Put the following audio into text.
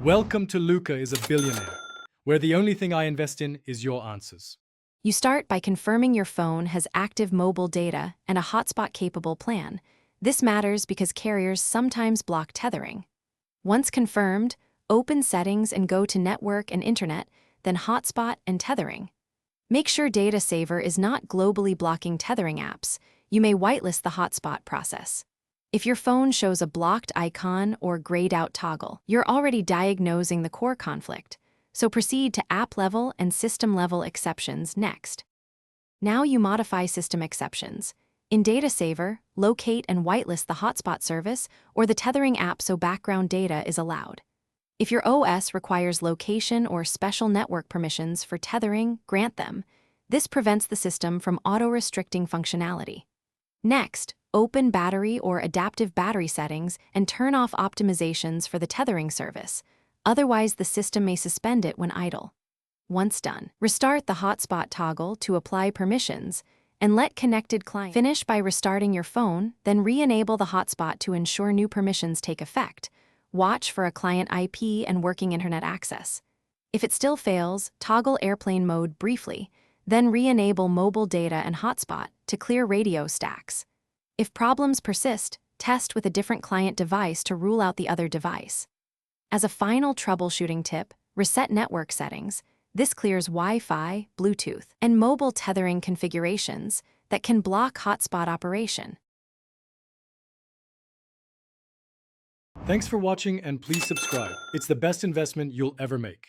Welcome to Luca is a Billionaire, where the only thing I invest in is your answers. You start by confirming your phone has active mobile data and a hotspot-capable plan. This matters because carriers sometimes block tethering. Once confirmed, open Settings and go to Network and Internet, then Hotspot and Tethering. Make sure Data Saver is not globally blocking tethering apps. You may whitelist the hotspot process. If your phone shows a blocked icon or grayed-out toggle, you're already diagnosing the core conflict. So proceed to app-level and system-level exceptions next. Now you modify system exceptions. In Data Saver, locate and whitelist the hotspot service or the tethering app so background data is allowed. If your OS requires location or special network permissions for tethering, grant them. This prevents the system from auto-restricting functionality. Next, open battery or adaptive battery settings and turn off optimizations for the tethering service. Otherwise, the system may suspend it when idle. Once done, restart the hotspot toggle to apply permissions and let connected client finish by restarting your phone, then re-enable the hotspot to ensure new permissions take effect. Watch for a client IP and working internet access. If it still fails, toggle airplane mode briefly, then re-enable mobile data and hotspot to clear radio stacks. If problems persist, test with a different client device to rule out the other device. As a final troubleshooting tip, reset network settings. This clears Wi-Fi, Bluetooth, and mobile tethering configurations that can block hotspot operation. Thanks for watching and please subscribe. It's the best investment you'll ever make.